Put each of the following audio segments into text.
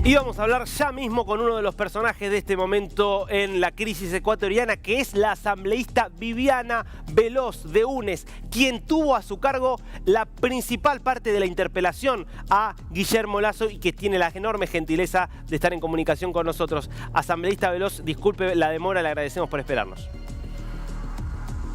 Y vamos a hablar ya mismo con uno de los personajes de este momento en la crisis ecuatoriana, que es la asambleísta Viviana Veloz de UNES, quien tuvo a su cargo la principal parte de la interpelación a Guillermo Lasso y que tiene la enorme gentileza de estar en comunicación con nosotros. Asambleísta Veloz, disculpe la demora, le agradecemos por esperarnos.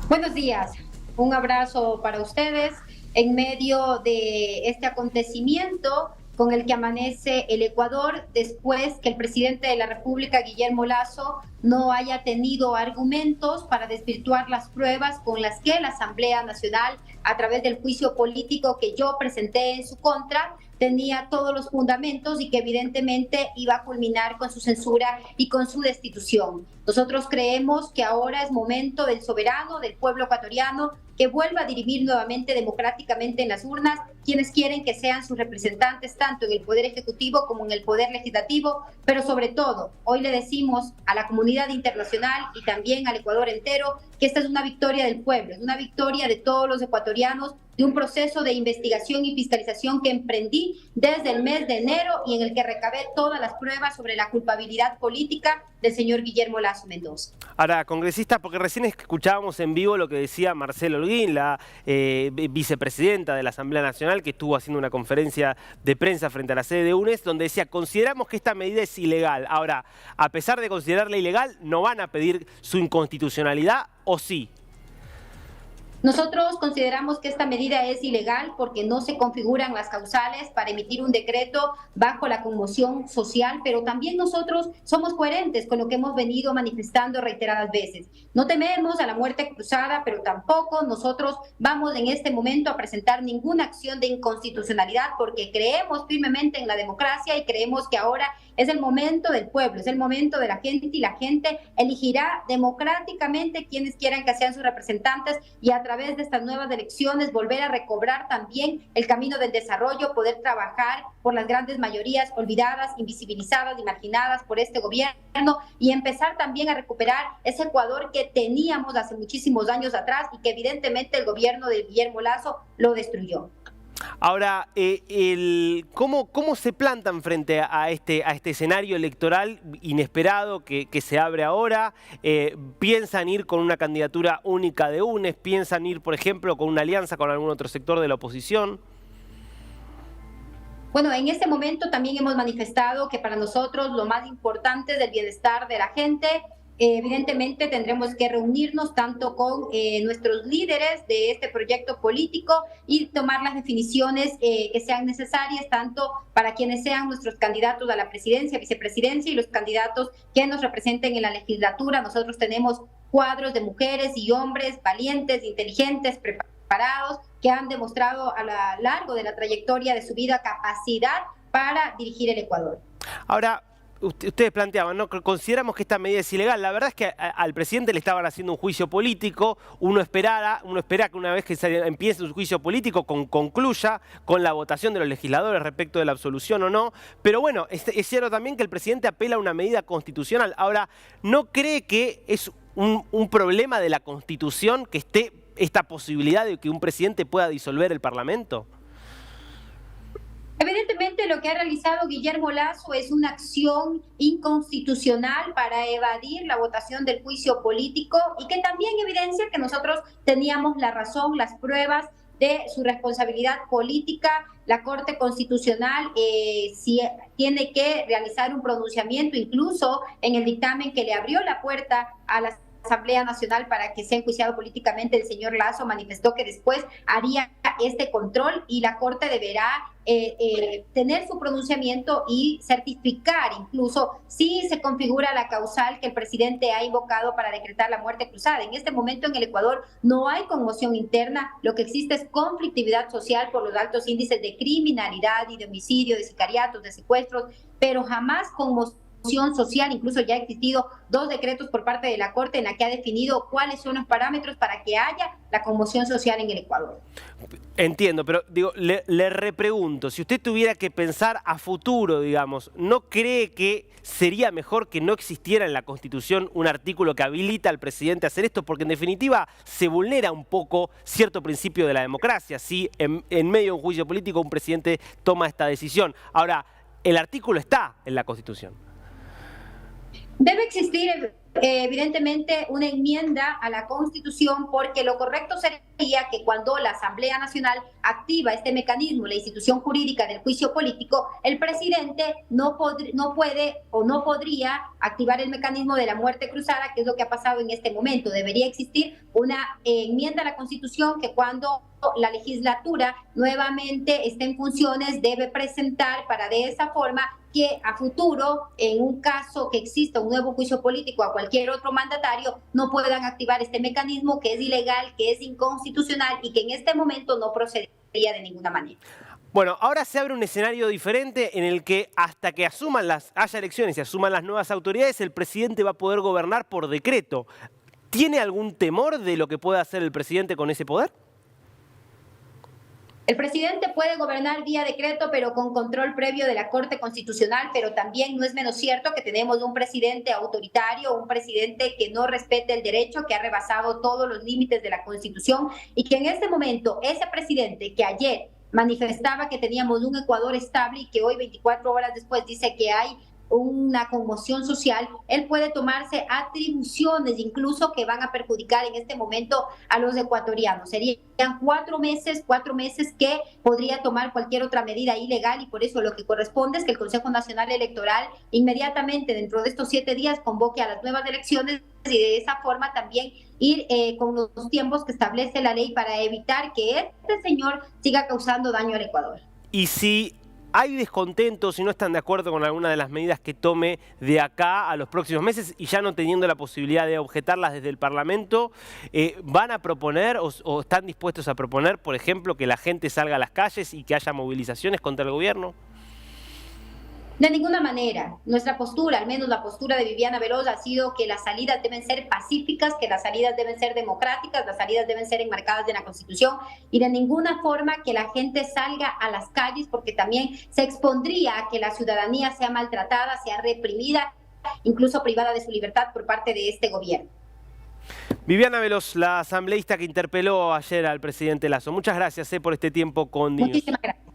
Buenos días, un abrazo para ustedes en medio de este acontecimiento con el que amanece el Ecuador después que el presidente de la República, Guillermo Lasso, no haya tenido argumentos para desvirtuar las pruebas con las que la Asamblea Nacional, a través del juicio político que yo presenté en su contra, tenía todos los fundamentos y que evidentemente iba a culminar con su censura y con su destitución. Nosotros creemos que ahora es momento del soberano, del pueblo ecuatoriano, que vuelva a dirimir nuevamente democráticamente en las urnas quienes quieren que sean sus representantes tanto en el Poder Ejecutivo como en el Poder Legislativo, pero sobre todo, hoy le decimos a la comunidad internacional y también al Ecuador entero que esta es una victoria del pueblo, es una victoria de todos los ecuatorianos, de un proceso de investigación y fiscalización que emprendí desde el mes de enero y en el que recabé todas las pruebas sobre la culpabilidad política del señor Guillermo Lasso Mendoza. Ahora, congresista, porque recién escuchábamos en vivo lo que decía Marcela Holguín, la vicepresidenta de la Asamblea Nacional, que estuvo haciendo una conferencia de prensa frente a la sede de UNES, donde decía, consideramos que esta medida es ilegal. Ahora, a pesar de considerarla ilegal, ¿no van a pedir su inconstitucionalidad o sí? Nosotros consideramos que esta medida es ilegal porque no se configuran las causales para emitir un decreto bajo la conmoción social, pero también nosotros somos coherentes con lo que hemos venido manifestando reiteradas veces. No tememos a la muerte cruzada, pero tampoco nosotros vamos en este momento a presentar ninguna acción de inconstitucionalidad porque creemos firmemente en la democracia y creemos que ahora es el momento del pueblo, es el momento de la gente y la gente elegirá democráticamente quienes quieran que sean sus representantes y a través de estas nuevas elecciones volver a recobrar también el camino del desarrollo, poder trabajar por las grandes mayorías olvidadas, invisibilizadas y marginadas por este gobierno y empezar también a recuperar ese Ecuador que teníamos hace muchísimos años atrás y que evidentemente el gobierno de Guillermo Lasso lo destruyó. Ahora, ¿cómo se plantan frente a este escenario electoral inesperado que se abre ahora? ¿Piensan ir con una candidatura única de UNES? ¿Piensan ir, por ejemplo, con una alianza con algún otro sector de la oposición? Bueno, en este momento también hemos manifestado que para nosotros lo más importante es el bienestar de la gente. Evidentemente tendremos que reunirnos tanto con nuestros líderes de este proyecto político y tomar las definiciones que sean necesarias, tanto para quienes sean nuestros candidatos a la presidencia, vicepresidencia y los candidatos que nos representen en la legislatura. Nosotros tenemos cuadros de mujeres y hombres valientes, inteligentes, preparados, que han demostrado a lo largo de la trayectoria de su vida capacidad para dirigir el Ecuador. Ahora, ustedes planteaban, ¿no? Consideramos que esta medida es ilegal. La verdad es que al presidente le estaban haciendo un juicio político. Uno espera que una vez que empiece un juicio político concluya con la votación de los legisladores respecto de la absolución o no. Pero bueno, es cierto también que el presidente apela a una medida constitucional. Ahora, ¿no cree que es un problema de la Constitución que esté esta posibilidad de que un presidente pueda disolver el Parlamento? Evidentemente lo que ha realizado Guillermo Lasso es una acción inconstitucional para evadir la votación del juicio político y que también evidencia que nosotros teníamos la razón, las pruebas de su responsabilidad política. La Corte Constitucional tiene que realizar un pronunciamiento, incluso en el dictamen que le abrió la puerta a la Asamblea Nacional para que sea enjuiciado políticamente el señor Lasso, manifestó que después haría este control y la Corte deberá tener su pronunciamiento y certificar incluso si se configura la causal que el presidente ha invocado para decretar la muerte cruzada. En este momento en el Ecuador no hay conmoción interna, lo que existe es conflictividad social por los altos índices de criminalidad y de homicidio, de sicariatos, de secuestros, pero jamás conmoción social. Incluso ya ha existido 2 decretos por parte de la Corte en la que ha definido cuáles son los parámetros para que haya la conmoción social en el Ecuador. Entiendo, pero digo, le repregunto, si usted tuviera que pensar a futuro, digamos, ¿no cree que sería mejor que no existiera en la Constitución un artículo que habilita al presidente a hacer esto? Porque en definitiva se vulnera un poco cierto principio de la democracia si en medio de un juicio político un presidente toma esta decisión. Ahora, el artículo está en la Constitución. Debe existir evidentemente una enmienda a la Constitución, porque lo correcto sería que cuando la Asamblea Nacional activa este mecanismo, la institución jurídica del juicio político, el presidente no puede o no podría activar el mecanismo de la muerte cruzada, que es lo que ha pasado en este momento. Debería existir una enmienda a la Constitución que cuando la legislatura nuevamente esté en funciones debe presentar, para de esa forma que a futuro, en un caso que exista un nuevo juicio político a cualquier otro mandatario, no puedan activar este mecanismo que es ilegal, que es inconstitucional y que en este momento no procedería de ninguna manera. Bueno, ahora se abre un escenario diferente en el que hasta que haya elecciones y asuman las nuevas autoridades, el presidente va a poder gobernar por decreto. ¿Tiene algún temor de lo que pueda hacer el presidente con ese poder? El presidente puede gobernar vía decreto, pero con control previo de la Corte Constitucional, pero también no es menos cierto que tenemos un presidente autoritario, un presidente que no respeta el derecho, que ha rebasado todos los límites de la Constitución y que en este momento ese presidente que ayer manifestaba que teníamos un Ecuador estable y que hoy, 24 horas después, dice que hay una conmoción social, él puede tomarse atribuciones incluso que van a perjudicar en este momento a los ecuatorianos. Serían 4 meses que podría tomar cualquier otra medida ilegal, y por eso lo que corresponde es que el Consejo Nacional Electoral inmediatamente dentro de estos 7 días convoque a las nuevas elecciones y de esa forma también ir con los tiempos que establece la ley para evitar que este señor siga causando daño al Ecuador. Y si hay descontentos, si no están de acuerdo con alguna de las medidas que tome de acá a los próximos meses y ya no teniendo la posibilidad de objetarlas desde el Parlamento, ¿van a proponer o están dispuestos a proponer, por ejemplo, que la gente salga a las calles y que haya movilizaciones contra el gobierno? De ninguna manera. Nuestra postura, al menos la postura de Viviana Veloz, ha sido que las salidas deben ser pacíficas, que las salidas deben ser democráticas, las salidas deben ser enmarcadas en la Constitución, y de ninguna forma que la gente salga a las calles, porque también se expondría a que la ciudadanía sea maltratada, sea reprimida, incluso privada de su libertad por parte de este gobierno. Viviana Veloz, la asambleísta que interpeló ayer al presidente Lasso. Muchas gracias por este tiempo con News. Muchísimas gracias.